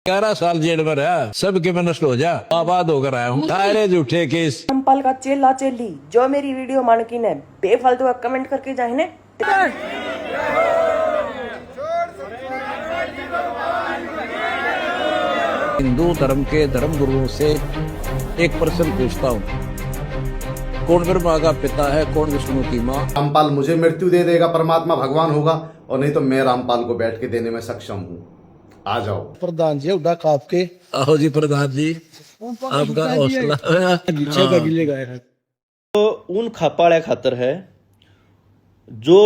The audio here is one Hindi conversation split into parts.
11 साल जेल में रहा, सबके में नष्ट हो जा, आबाद होकर आया हूँ। सारे झूठे केस। रामपाल का चेला चेली जो मेरी वीडियो मानकिन है बेफालतू का कमेंट करके जाए ने। हिंदू धर्म के धर्म गुरुओं से एक प्रश्न पूछता हूँ, कौन ब्रह्मा का पिता है, कौन विष्णु की माँ? रामपाल मुझे मृत्यु दे देगा, परमात्मा भगवान होगा, और नहीं तो मैं रामपाल को बैठ के देने में सक्षम हूँ। आ जाओ प्रधान जी उड़ा आपके आहो जी प्रधान जी, आपका हौसला तो ऊन खापाळ्या खातर है जो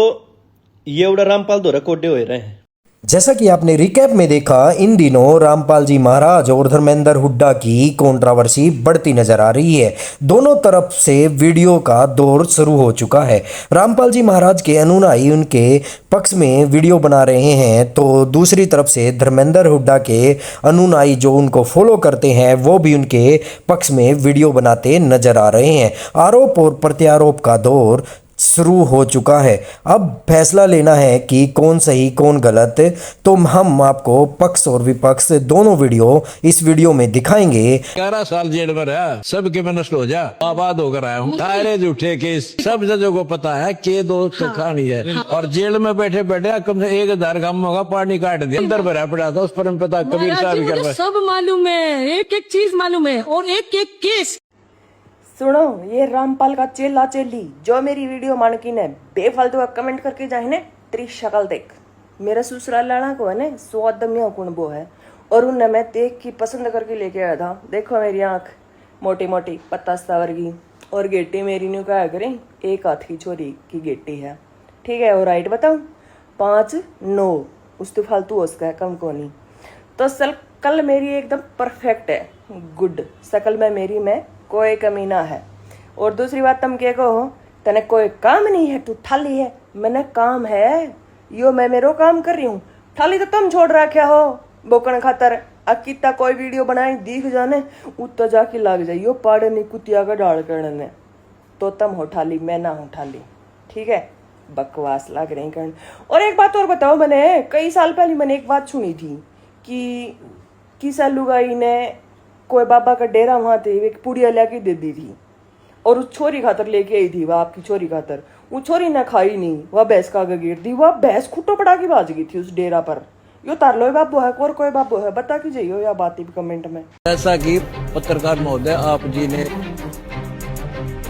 ये उड़ा रामपाल द्वारा कोडे हो रहे हैं। जैसा कि आपने रिकैप में देखा, इन दिनों रामपाल जी महाराज और धर्मेंद्र हुड्डा की कंट्रोवर्सी बढ़ती नजर आ रही है। दोनों तरफ से वीडियो का दौर शुरू हो चुका है। रामपाल जी महाराज के अनुयायी उनके पक्ष में वीडियो बना रहे हैं, तो दूसरी तरफ से धर्मेंद्र हुड्डा के अनुयायी जो उनको फॉलो करते हैं वो भी उनके पक्ष में वीडियो बनाते नजर आ रहे हैं। आरोप और प्रत्यारोप का दौर शुरू हो चुका है। अब फैसला लेना है कि कौन सही कौन गलत, तो हम आपको पक्ष और विपक्ष दोनों वीडियो इस वीडियो में दिखाएंगे। 11 साल जेल में रहा, सबके में नष्ट हो जा, आबाद होकर आया हूँ। सारे झूठे केस, सब जजों को पता है कि दो कहानी है। और जेल में बैठे बैठे कम से 1000 काम होगा, पानी काट दिया, अंदर भरा पड़ा था, उस पर पता कबीर साहब कर रहे। सब मालूम है, एक एक चीज मालूम है और एक एक केस। सुनो, ये रामपाल का चेला चेली जो मेरी वीडियो मानकिन है बेफालतू का कमेंट करके जाए ने। तेरी शक्ल देख, मेरा ससुराल लाड़ा को है ने 100 आदमियों कुणबो है, और उनने मैं देख की पसंद करके लेके आया था। देखो मेरी आंख मोटी मोटी पत्ता वर्गी, और गेटी मेरी न्यू कहा करें एक हाथ की छोरी की गेटी है, ठीक है। और राइट बताऊं 5-9 उस तो फालतू उसका है, कम को नहीं। तो कल मेरी एकदम परफेक्ट है, गुड शकल में मेरी में कोई कमी ना है। और दूसरी बात तुम क्या कहो, तने कोई काम नहीं है, तू ठाली है। मैंने काम है यो, मैं मेरो काम कर रही हूँ, ठाली तो तुम छोड़ रखा हो बोकन खातर। अकिता कोई वीडियो बनाई दिख जाने उत्तर जाके लग जाए यो पाड़े नहीं कुतिया का डाल करने, तो तुम हो ठाली, मैं ना हूँ ठाली, ठीक है। बकवास लग रही करन। और एक बात और बताओ, मैंने कई साल पहले मैंने एक बात सुनी थी कि किसा लुगाई ने कोई बाबा का डेरा वहां थे, एक पुड़िया लेके दे दी थी, और उस छोरी खातर लेके आई थी, वह आपकी छोरी खातर। वो छोरी ने खाई नहीं, वह भैंस का गेट दी, वह भैंस खुट्टो पड़ा के भाज गई थी उस डेरा पर। यो तारलो बाबू है और कोई बाबू है, बता की जाइयो या बात ही कमेंट में। जैसा कि पत्रकार महोदय आप जी ने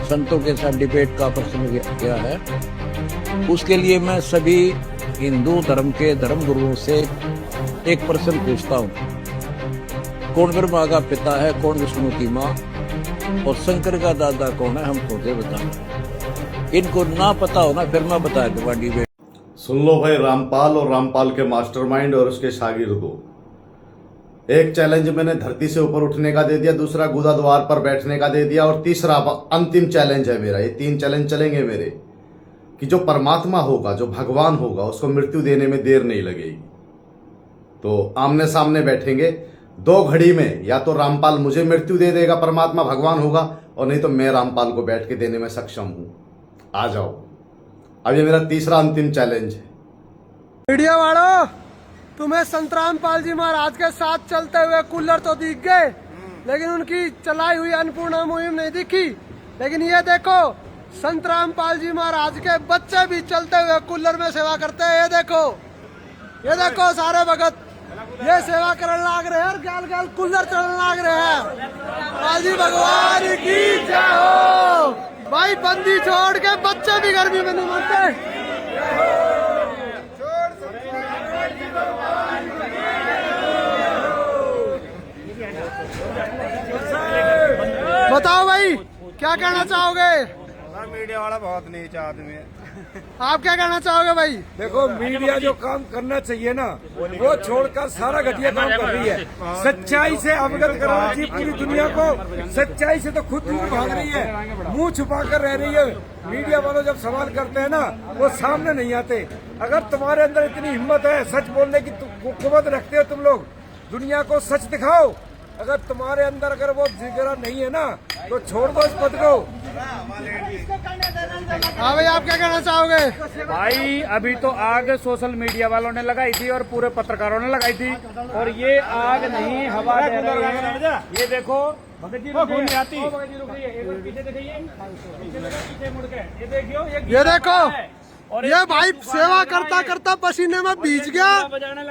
संतों के साथ डिबेट का प्रश्न किया है, उसके लिए मैं सभी हिंदू धर्म के धर्म गुरुओं से एक प्रश्न पूछता हूँ, कौन ब्रह्मा का पिता है, कौन विष्णु की माँ, और शंकर का दादा कौन है, हम खुद बताओ। इनको ना पता हो ना, फिर मैं बता दूंगा डिबेट। सुन लो भाई, रामपाल और रामपाल के मास्टरमाइंड और उसके शागिर्दों। एक चैलेंज मैंने धरती से ऊपर उठने का दे दिया, दूसरा गुदा द्वार पर बैठने का दे दिया, और तीसरा अंतिम चैलेंज है मेरा। ये 3 चैलेंज चलेंगे मेरे, कि जो परमात्मा होगा, जो भगवान होगा, उसको मृत्यु देने में देर नहीं लगेगी। तो आमने सामने बैठेंगे 2 घड़ी में, या तो रामपाल मुझे मृत्यु दे देगा, परमात्मा भगवान होगा, और नहीं तो मैं रामपाल को बैठ के देने में सक्षम हूं। आ जाओ, अब ये मेरा तीसरा अंतिम चैलेंज है। मीडिया वालों, तुम्हें संत रामपाल जी महाराज के साथ चलते हुए कूलर तो दिख गए, लेकिन उनकी चलाई हुई अन्नपूर्णा मुहिम नहीं दिखी। लेकिन ये देखो, संत रामपाल जी महाराज के बच्चे भी चलते हुए कूलर में सेवा करते हैं। ये देखो सारे भगत ये सेवा करने लाग रहे हैं, और गाल गाल कूलर चलने लाग रहे हैं। पाल जी भगवान की जय हो। भाई बंदी छोड़ के बच्चे भी गर्मी में नहीं मरते। बताओ भाई, क्या कहना चाहोगे? मीडिया वाला बहुत नीच आदमी है। आप क्या कहना चाहोगे भाई? देखो, मीडिया जो काम करना चाहिए ना, वो छोड़कर सारा घटिया काम कर रही है। सच्चाई से अवगत कराना चाहिए पूरी दुनिया को। सच्चाई से तो खुद दूर भाग रही है, मुंह छुपा कर रह रही है। मीडिया वालों जब सवाल करते हैं ना, वो सामने नहीं आते। अगर तुम्हारे अंदर इतनी हिम्मत है, सच बोलने की कुवत रखते हो तुम लोग, दुनिया को सच दिखाओ। अगर तुम्हारे अंदर अगर वो जिगरा नहीं है ना, तो छोड़ दो इस पद को। हाँ भाई, आप क्या कहना चाहोगे? भाई अभी तो आग सोशल मीडिया वालों ने लगाई थी और पूरे पत्रकारों ने लगाई थी, और ये आग नहीं हवा दे रही है। ये देखो भगत जी नहीं आती, भगत जी रुक रही है, एक बार पीछे देखिए, पीछे मुड़ के ये देखियो, ये देखो, और ये भाई सेवा करता करता पसीने में भीज गया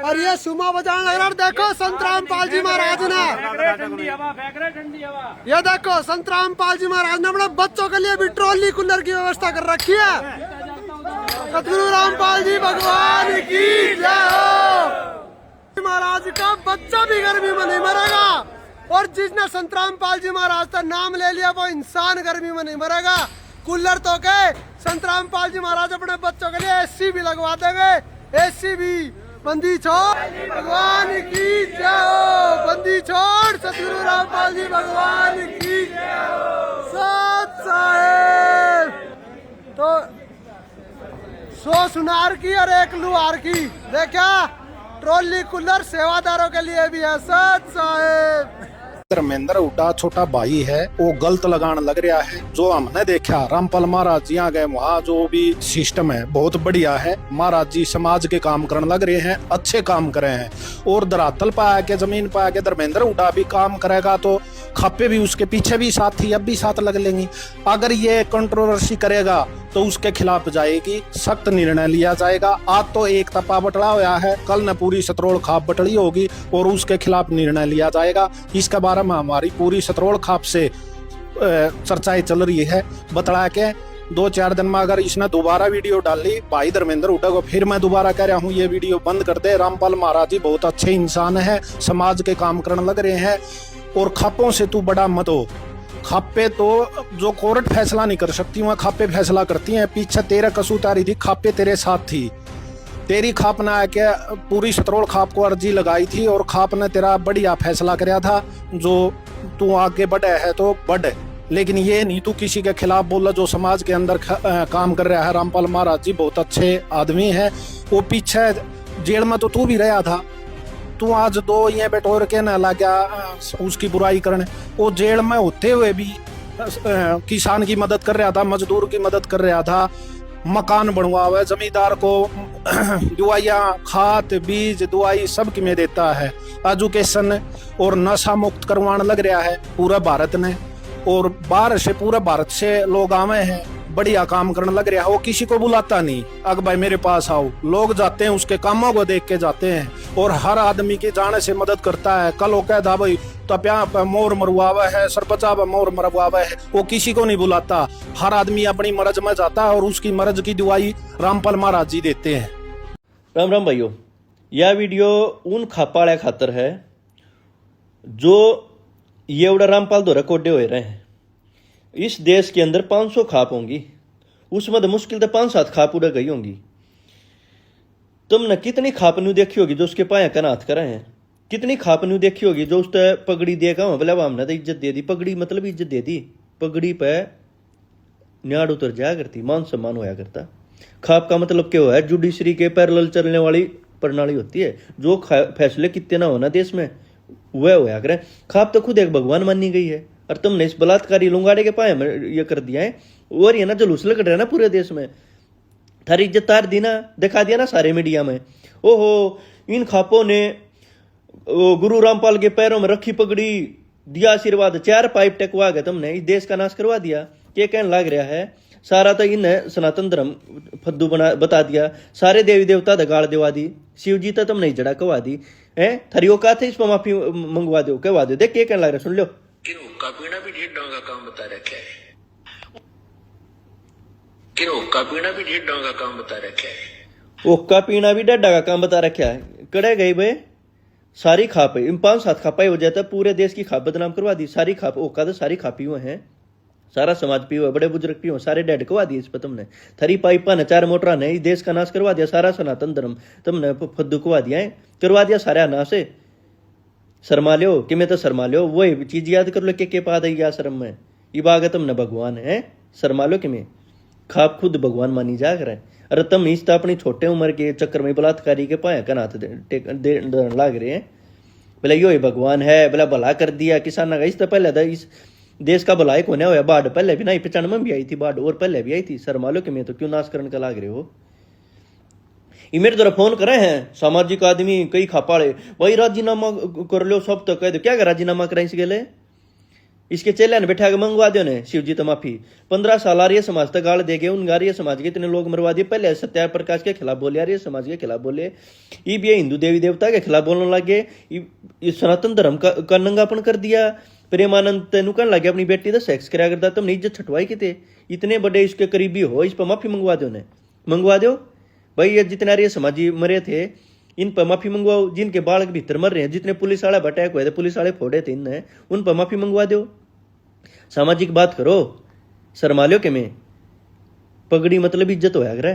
और ये सुमा बजाने लग रहा। देखो संत रामपाल जी महाराज ने, ठंडी हवा फेंक रहे, ठंडी हवा। ये देखो संत रामपाल जी महाराज ने अपने बच्चों के लिए भी ट्रॉली कूलर की व्यवस्था कर रखी है। सतगुरु रामपाल जी भगवान की जय हो। महाराज का बच्चा भी गर्मी में नहीं मरेगा, और जिसने संत रामपाल जी महाराज का नाम ले लिया वो इंसान गर्मी में नहीं मरेगा। कूलर तो के संत रामपाल जी महाराज अपने बच्चों के लिए एसी भी लगवा देंगे, एसी भी। बंदी छोड़ भगवान की जय हो, बंदी छोड़ सतगुरु रामपाल जी भगवान की जय हो। सत साहेब तो 100 सुनार की और 1 लुहार की, देखा ट्रॉली कूलर सेवादारों के लिए भी है। सत साहेब धर्मेंद्र हुड्डा छोटा भाई है, वो गलत लगान लग रहा है। जो हमने देखा रामपाल महाराज जी गए वहाँ जो भी सिस्टम है बहुत बढ़िया है। महाराज जी समाज के काम करने लग रहे हैं, अच्छे काम करे हैं, और धरातल पे आके जमीन पे आके धर्मेंद्र हुड्डा भी काम करेगा तो खप्पे भी उसके पीछे भी साथ थी, अब भी साथ लग लेंगी। अगर ये कंट्रोवर्सी करेगा तो उसके खिलाफ जाएगी, सख्त निर्णय लिया जाएगा। आज तो एक तपा बटड़ा हुआ है, कल न पूरी सतरोड़ खाप बटड़ी होगी और उसके खिलाफ निर्णय लिया जाएगा। इसके बारे में हमारी पूरी सतरोड़ खाप से चर्चाएं चल रही है। बतला के 2-4 दिन में अगर इसने दोबारा वीडियो डाली भाई धर्मेंद्र हुड्डा को, फिर मैं दोबारा कह रहा हूँ ये वीडियो बंद कर दे। रामपाल महाराज जी बहुत अच्छे इंसान है, समाज के काम करने लग रहे हैं, और खापों से तू बड़ा मत हो। खापे तो जो कोर्ट फैसला नहीं कर सकती वहाँ खापे फैसला करती हैं। पीछे तेरा कसूतारी थी, खापे तेरे साथ थी। तेरी खाप ने आके पूरी सतरोड़ खाप को अर्जी लगाई थी और खाप ने तेरा बढ़िया फैसला कराया था। जो तू आगे बढ़े है तो बढ़, लेकिन ये नहीं तू किसी के खिलाफ बोला जो समाज के अंदर काम कर रहा है। रामपाल महाराज जी बहुत अच्छे आदमी है। वो पीछे जेल में तो तू भी रहा था, तू आज 2 ये बेटोर के न लगा उसकी बुराई करने। वो जेल में होते हुए भी किसान की मदद कर रहा था, मजदूर की मदद कर रहा था, मकान बनवा हुआ, जमींदार को दवाइयाँ, खाद, बीज, दवाई सब की में देता है। एजुकेशन और नशा मुक्त करवाने लग रहा है पूरा भारत ने, और बाहर से पूरे भारत से लोग आवे हैं, बढ़िया काम करने लग रहा है। वो किसी को बुलाता नहीं, अग भाई मेरे पास आओ, लोग जाते हैं उसके कामों को देख के जाते हैं, और हर आदमी के जाने से मदद करता है। कल वो कहता भाई तप्या पे मोर मरवावा है, सरपंचा पे मोर मरवावा है, वो किसी को नहीं बुलाता। हर आदमी अपनी मर्ज में जाता है और उसकी मर्ज की दवाई रामपाल महाराज जी देते हैं। राम राम भाइयों, यह वीडियो उन खापाड़े खातर है जो ये उड़ा रामपाल द्वारा कोडे हुए रहे हैं। इस देश के अंदर 500 खाप होंगी, उसमें तो मुश्किल से 5-7 खाप उड़ा गई होंगी। तुमने कितनी खाप न्यू देखी होगी जो उसके पाया कनाथ करे हैं, कितनी खाप न्यू देखी होगी जो उसने पगड़ी देगा बोले हमने तो इज्जत दे दी। पगड़ी मतलब इज्जत दे दी, पगड़ी पे न्याड़ उतर जाया करती, मान सम्मान होया करता। खाप का मतलब क्या हुआ है? जुडिशरी के पैरेलल चलने वाली प्रणाली होती है। जो फैसले कितने ना होना देश में वह होया करे। खाप तो खुद एक भगवान मानी गई है, और तुमने इस बलात्कारी लुंगाड़े के पाए में ये कर दिया है। और ये ना जुलूस लग रहा है ना पूरे देश में, थारी इज्जत तार दी ना, दिखा दिया ना सारे मीडिया में। ओहो, इन खापों ने गुरु रामपाल के पैरों में रखी पगड़ी, दिया आशीर्वाद, 4 पाइप टेकवा गए, तुमने इस देश का नाश करवा दिया। क्या कहने लग रहा है? सारा तो इन सनातन धर्म फद्दू बता दिया, सारे देवी देवता दगाड़ दिवा दी, शिव जी तो तुमने जड़ा कवा दी है। थरियो का थे इस पर माफी मंगवा दो, कहवा दो। देख क्या कहने लग रहा है, सुन लो। हुक्का पीना भी ढेर का काम बता रखा है, कि हुक्का पीना भी ढेर का काम बता रखा है। हुक्का पीना भी डड्डा का काम बता रखा है। कड़े गई भाई सारी खाप, इन 5-7 खापा हो जाता, पूरे देश की खाप बदनाम करवा दी। सारी खाप ओका तो सारी खापी हुए हैं, सारा समाज पी हुआ, बड़े बुजुर्ग पी हुए, सारे डेड करवा दिए इस पर तुमने। थरी पाइपा ने 4 मोटरा ने इस देश का नाश करवा दिया। सारा सनातन धर्म तुमने फद्दू करवा दिया है, करवा दिया सारे नाश से। शर्मा लो कि मैं तो शर्मा लो, वही चीज याद कर लो के पा दी शर्म में। ये बाग तुमने भगवान है, शर्मा लो कि मैं खाप खुद भगवान मानी जा कर। अरे तुम इस अपनी छोटे उम्र के चक्कर में बलात्कारी के पाया का नाथ लाग रहे हैं। बोले यो भगवान है, बोला भला कर दिया किसान का। इस तो पहले था इस देश का भलाई कोने होया। बाढ़ पहले भी नहीं 95 में भी आई थी बाढ़, और पहले भी आई थी। शर्मा लो कि मैं तो क्यों नाश करने का लाग रहे हो। ये मेरे तरफ फोन करे हैं सामाजिक आदमी कई खापाड़े, भाई राजीनामा कर लो सब तो कह दो। क्या राजीनामा कराई इसके लिए? इसके चेले ने बैठा के मंगवा दो ने शिवजी तो माफी। 15 साल आर्य समाज तक गाल दे गए, उन आर्य समाज के इतने लोग मरवा दिए। पहले सत्या प्रकाश के खिलाफ बोले, आर्य समाज के खिलाफ बोले, ये भी हिंदू देवी देवता के खिलाफ बोलने लगे, सनातन धर्म का नंगापन कर दिया। प्रेमानंद तेनू कहने लगे अपनी बेटी का सेक्स कराया करता, तुमने इज्जत छटवाई किते? इतने बड़े इसके करीबी हो, इस पर माफी मंगवा दो ने, मंगवा दो भाई। ये जितने आर्य समाजी मरे थे इन पर माफी मंगवाओ। जिनके बालक भीतर मर रहे हैं, जितने पुलिस वाले अटैक हुए थे, पुलिस वाले फोड़े थे इनने, उन पर माफी मंगवा दो। सामाजिक बात करो, शर्मा लो के में पगड़ी मतलब इज्जत होया करे।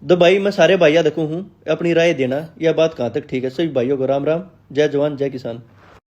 तो भाई मैं सारे भाइया देखूं हूं, अपनी राय देना यह बात कहां तक ठीक है। सभी भाइयों को राम राम, जय जवान जय किसान।